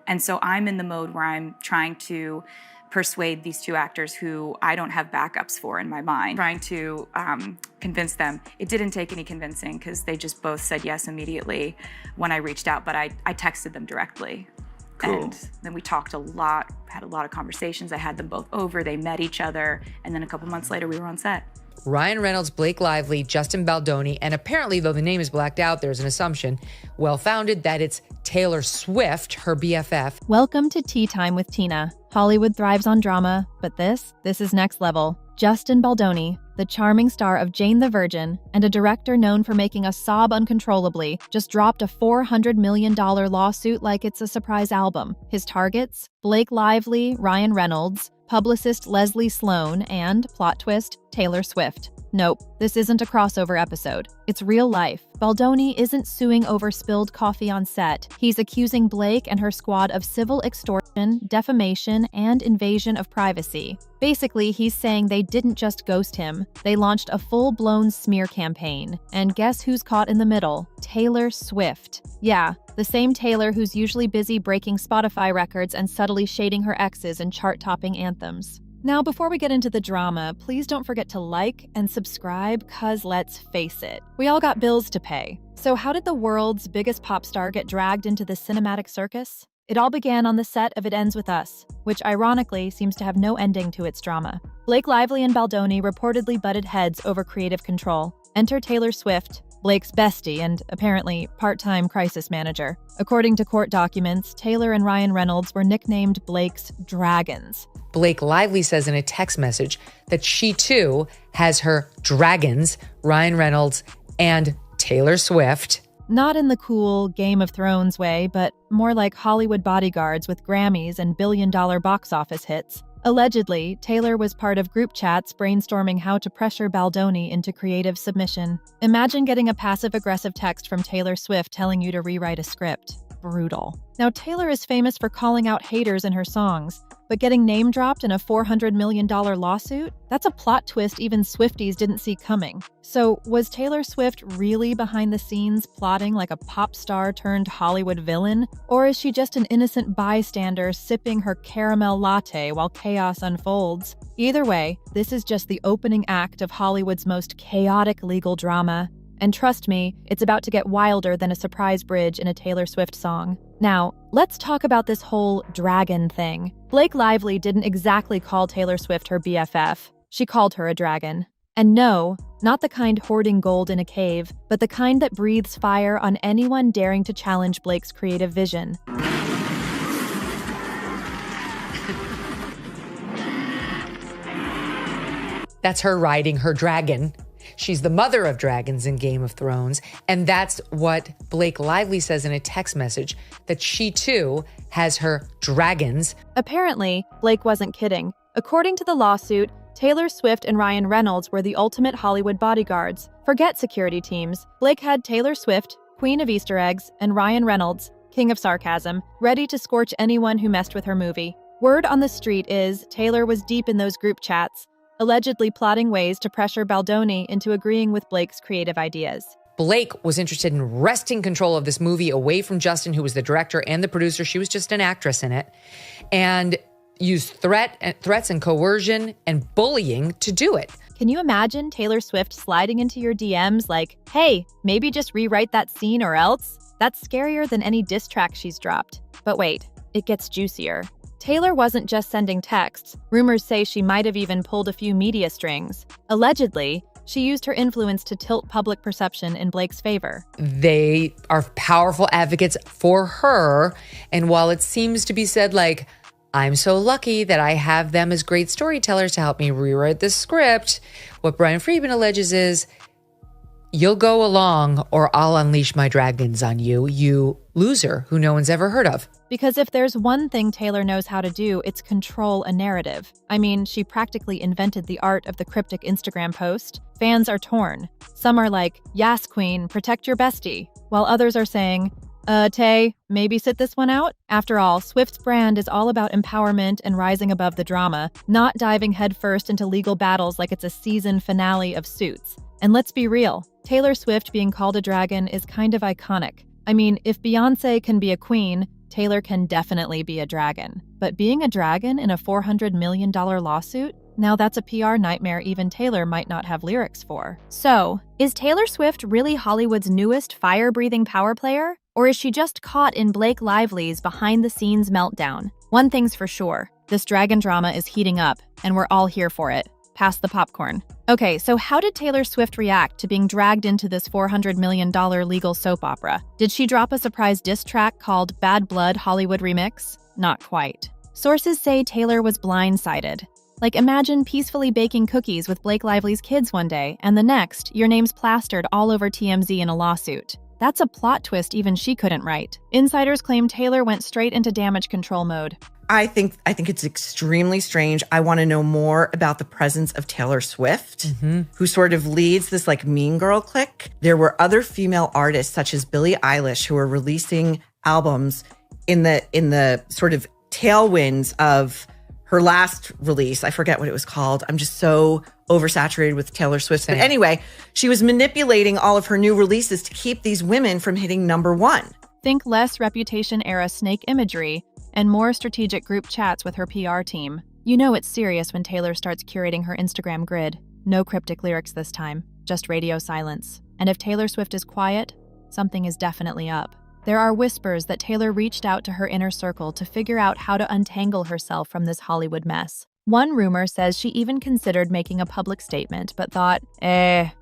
And so I'm in the mode where I'm trying to persuade these two actors who I don't have backups for in my mind, trying to convince them. It didn't take any convincing because they just both said yes immediately when I reached out, but I texted them directly. Cool. And then we talked a lot, had a lot of conversations. I had them both over, they met each other, and then a couple months later we were on set. Ryan Reynolds, Blake Lively, Justin Baldoni, and apparently, though the name is blacked out, there's an assumption, well-founded, that it's Taylor Swift, her BFF. Welcome to Tea Time with Tina. Hollywood thrives on drama, but this is next level. Justin Baldoni, the charming star of Jane the Virgin and a director known for making us sob uncontrollably, just dropped a $400 million lawsuit like it's a surprise album. His targets? Blake Lively, Ryan Reynolds, publicist Leslie Sloan, and, plot twist, Taylor Swift. Nope, this isn't a crossover episode. It's real life. Baldoni isn't suing over spilled coffee on set. He's accusing Blake and her squad of civil extortion, defamation, and invasion of privacy. Basically, he's saying they didn't just ghost him. They launched a full-blown smear campaign. And guess who's caught in the middle? Taylor Swift. Yeah, the same Taylor who's usually busy breaking Spotify records and subtly shading her exes in chart-topping anthems. Now, before we get into the drama, please don't forget to like and subscribe, cause let's face it, we all got bills to pay. So how did the world's biggest pop star get dragged into the cinematic circus? It all began on the set of It Ends With Us, which ironically seems to have no ending to its drama. Blake Lively and Baldoni reportedly butted heads over creative control. Enter Taylor Swift, Blake's bestie and apparently part-time crisis manager. According to court documents, Taylor and Ryan Reynolds were nicknamed Blake's Dragons. Blake Lively says in a text message that she too has her dragons, Ryan Reynolds and Taylor Swift. Not in the cool Game of Thrones way, but more like Hollywood bodyguards with Grammys and billion-dollar box office hits. Allegedly, Taylor was part of group chats brainstorming how to pressure Baldoni into creative submission. Imagine getting a passive-aggressive text from Taylor Swift telling you to rewrite a script. Brutal. Now, Taylor is famous for calling out haters in her songs, but getting name-dropped in a $400 million lawsuit? That's a plot twist even Swifties didn't see coming. So, was Taylor Swift really behind the scenes plotting like a pop star turned Hollywood villain? Or is she just an innocent bystander sipping her caramel latte while chaos unfolds? Either way, this is just the opening act of Hollywood's most chaotic legal drama. And trust me, it's about to get wilder than a surprise bridge in a Taylor Swift song. Now, let's talk about this whole dragon thing. Blake Lively didn't exactly call Taylor Swift her BFF. She called her a dragon. And no, not the kind hoarding gold in a cave, but the kind that breathes fire on anyone daring to challenge Blake's creative vision. That's her riding her dragon. She's the mother of dragons in Game of Thrones, and that's what Blake Lively says in a text message, that she too has her dragons. Apparently, Blake wasn't kidding. According to the lawsuit, Taylor Swift and Ryan Reynolds were the ultimate Hollywood bodyguards. Forget security teams. Blake had Taylor Swift, Queen of Easter eggs, and Ryan Reynolds, King of Sarcasm, ready to scorch anyone who messed with her movie. Word on the street is Taylor was deep in those group chats, allegedly plotting ways to pressure Baldoni into agreeing with Blake's creative ideas. Blake was interested in wresting control of this movie away from Justin, who was the director and the producer. She was just an actress in it, and used threats and coercion and bullying to do it. Can you imagine Taylor Swift sliding into your DMs like, hey, maybe just rewrite that scene or else? That's scarier than any diss track she's dropped. But wait, it gets juicier. Taylor wasn't just sending texts. Rumors say she might have even pulled a few media strings. Allegedly, she used her influence to tilt public perception in Blake's favor. They are powerful advocates for her, and while it seems to be said like, I'm so lucky that I have them as great storytellers to help me rewrite the script, what Brian Friedman alleges is, you'll go along or I'll unleash my dragons on you, you loser who no one's ever heard of. Because if there's one thing Taylor knows how to do, it's control a narrative. I mean, she practically invented the art of the cryptic Instagram post. Fans are torn. Some are like, "Yas, queen, protect your bestie," while others are saying, Tay, maybe sit this one out? After all, Swift's brand is all about empowerment and rising above the drama, not diving headfirst into legal battles like it's a season finale of Suits. And let's be real, Taylor Swift being called a dragon is kind of iconic. I mean, if Beyoncé can be a queen, Taylor can definitely be a dragon. But being a dragon in a $400 million lawsuit? Now that's a PR nightmare even Taylor might not have lyrics for. So, is Taylor Swift really Hollywood's newest fire-breathing power player? Or is she just caught in Blake Lively's behind-the-scenes meltdown? One thing's for sure, this dragon drama is heating up, and we're all here for it. Pass the popcorn. Okay, so how did Taylor Swift react to being dragged into this $400 million legal soap opera? Did she drop a surprise diss track called Bad Blood Hollywood Remix? Not quite. Sources say Taylor was blindsided. Like, imagine peacefully baking cookies with Blake Lively's kids one day, and the next, your name's plastered all over TMZ in a lawsuit. That's a plot twist even she couldn't write. Insiders claim Taylor went straight into damage control mode. I think it's extremely strange. I want to know more about the presence of Taylor Swift, who sort of leads this like mean girl clique. There were other female artists such as Billie Eilish who were releasing albums in the sort of tailwinds of her last release. I forget what it was called. I'm just so oversaturated with Taylor Swift. But anyway, she was manipulating all of her new releases to keep these women from hitting #1. Think less Reputation-era snake imagery and more strategic group chats with her PR team. You know it's serious when Taylor starts curating her Instagram grid. No cryptic lyrics this time, just radio silence. And if Taylor Swift is quiet, something is definitely up. There are whispers that Taylor reached out to her inner circle to figure out how to untangle herself from this Hollywood mess. One rumor says she even considered making a public statement, but thought,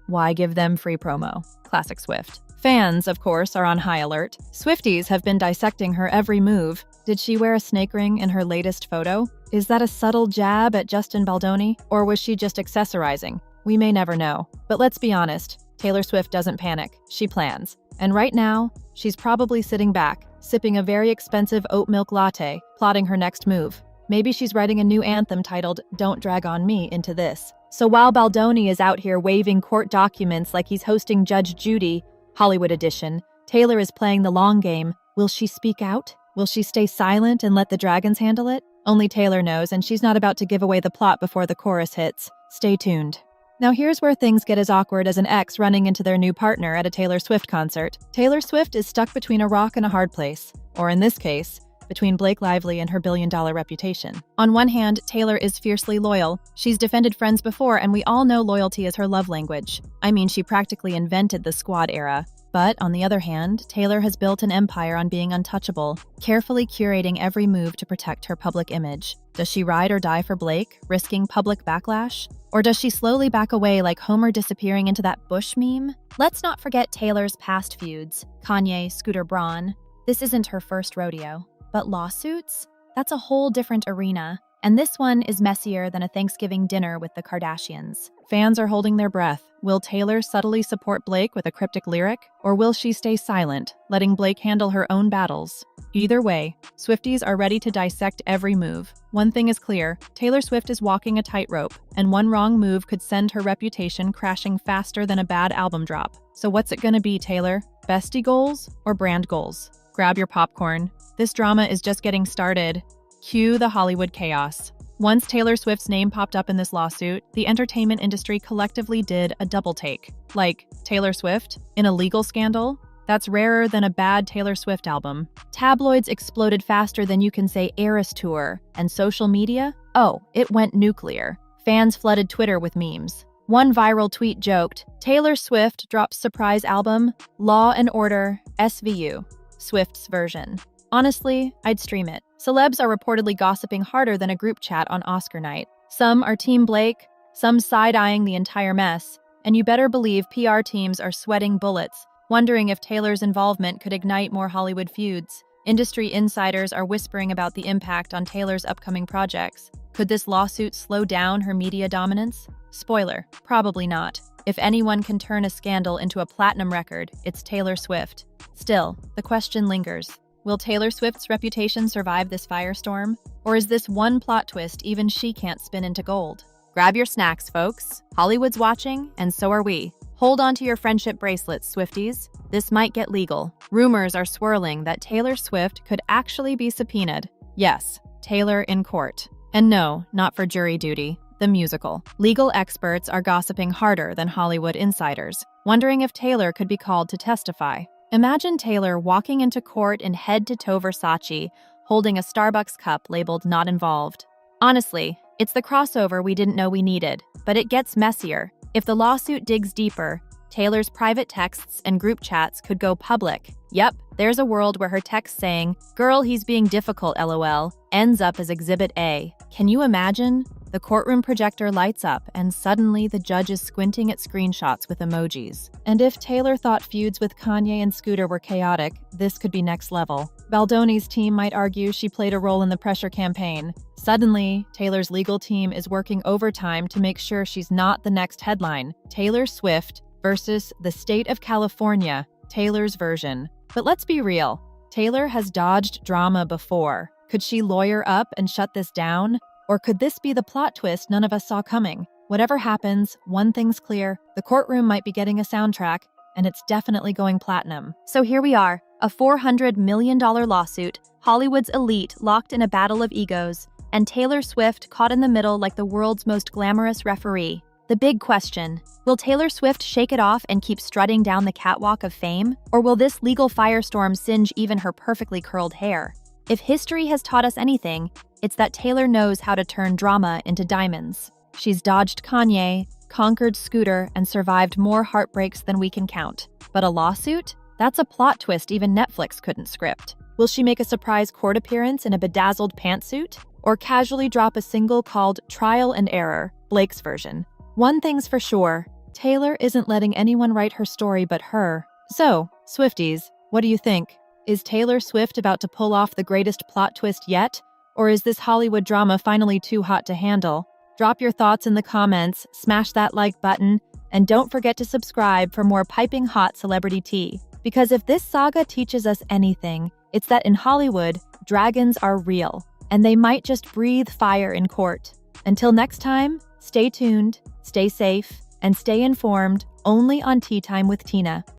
why give them free promo? Classic Swift. Fans, of course, are on high alert. Swifties have been dissecting her every move. Did she wear a snake ring in her latest photo? Is that a subtle jab at Justin Baldoni? Or was she just accessorizing? We may never know. But let's be honest, Taylor Swift doesn't panic. She plans. And right now, she's probably sitting back, sipping a very expensive oat milk latte, plotting her next move. Maybe she's writing a new anthem titled Don't Drag on Me into this. So while Baldoni is out here waving court documents like he's hosting Judge Judy, Hollywood edition, Taylor is playing the long game. Will she speak out? Will she stay silent and let the dragons handle it? Only Taylor knows, and she's not about to give away the plot before the chorus hits. Stay tuned. Now here's where things get as awkward as an ex running into their new partner at a Taylor Swift concert. Taylor Swift is stuck between a rock and a hard place, or in this case, between Blake Lively and her billion-dollar reputation. On one hand, Taylor is fiercely loyal. She's defended friends before, and we all know loyalty is her love language. I mean, she practically invented the squad era. But on the other hand, Taylor has built an empire on being untouchable, carefully curating every move to protect her public image. Does she ride or die for Blake, risking public backlash? Or does she slowly back away like Homer disappearing into that Bush meme? Let's not forget Taylor's past feuds. Kanye, Scooter Braun. This isn't her first rodeo. But lawsuits? That's a whole different arena. And this one is messier than a Thanksgiving dinner with the Kardashians. Fans are holding their breath. Will Taylor subtly support Blake with a cryptic lyric? Or will she stay silent, letting Blake handle her own battles? Either way, Swifties are ready to dissect every move. One thing is clear, Taylor Swift is walking a tightrope, and one wrong move could send her reputation crashing faster than a bad album drop. So what's it gonna be, Taylor? Bestie goals or brand goals? Grab your popcorn. This drama is just getting started. Cue the Hollywood chaos. Once Taylor Swift's name popped up in this lawsuit, the entertainment industry collectively did a double take. Like, Taylor Swift in a legal scandal? That's rarer than a bad Taylor Swift album. Tabloids exploded faster than you can say Eras Tour. And social media? Oh, it went nuclear. Fans flooded Twitter with memes. One viral tweet joked, Taylor Swift drops surprise album, Law and Order, SVU, Swift's version. Honestly, I'd stream it. Celebs are reportedly gossiping harder than a group chat on Oscar night. Some are Team Blake, some side-eyeing the entire mess, and you better believe PR teams are sweating bullets, wondering if Taylor's involvement could ignite more Hollywood feuds. Industry insiders are whispering about the impact on Taylor's upcoming projects. Could this lawsuit slow down her media dominance? Spoiler, probably not. If anyone can turn a scandal into a platinum record, it's Taylor Swift. Still, the question lingers. Will Taylor Swift's reputation survive this firestorm? Or is this one plot twist even she can't spin into gold? Grab your snacks, folks. Hollywood's watching, and so are we. Hold on to your friendship bracelets, Swifties. This might get legal. Rumors are swirling that Taylor Swift could actually be subpoenaed. Yes, Taylor in court. And no, not for jury duty. The musical. Legal experts are gossiping harder than Hollywood insiders, wondering if Taylor could be called to testify. Imagine Taylor walking into court in head-to-toe Versace, holding a Starbucks cup labeled "Not Involved." Honestly, it's the crossover we didn't know we needed, but it gets messier. If the lawsuit digs deeper, Taylor's private texts and group chats could go public. Yep, there's a world where her text saying, "Girl, he's being difficult, LOL," ends up as Exhibit A. Can you imagine? The courtroom projector lights up, and suddenly the judge is squinting at screenshots with emojis. And if Taylor thought feuds with Kanye and Scooter were chaotic, this could be next level. Baldoni's team might argue she played a role in the pressure campaign. Suddenly, Taylor's legal team is working overtime to make sure she's not the next headline. Taylor Swift versus the state of California, Taylor's version. But let's be real, Taylor has dodged drama before. Could she lawyer up and shut this down? Or could this be the plot twist none of us saw coming? Whatever happens, one thing's clear. The courtroom might be getting a soundtrack, and it's definitely going platinum. So here we are, a $400 million lawsuit, Hollywood's elite locked in a battle of egos, and Taylor Swift caught in the middle like the world's most glamorous referee. The big question, will Taylor Swift shake it off and keep strutting down the catwalk of fame? Or will this legal firestorm singe even her perfectly curled hair? If history has taught us anything, it's that Taylor knows how to turn drama into diamonds. She's dodged Kanye, conquered Scooter, and survived more heartbreaks than we can count. But a lawsuit? That's a plot twist even Netflix couldn't script. Will she make a surprise court appearance in a bedazzled pantsuit? Or casually drop a single called Trial and Error, Blake's version? One thing's for sure, Taylor isn't letting anyone write her story but her. So, Swifties, what do you think? Is Taylor Swift about to pull off the greatest plot twist yet? Or is this Hollywood drama finally too hot to handle? Drop your thoughts in the comments, smash that like button, and don't forget to subscribe for more piping hot celebrity tea. Because if this saga teaches us anything, it's that in Hollywood, dragons are real, and they might just breathe fire in court. Until next time, stay tuned, stay safe, and stay informed only on Tea Time with Tina.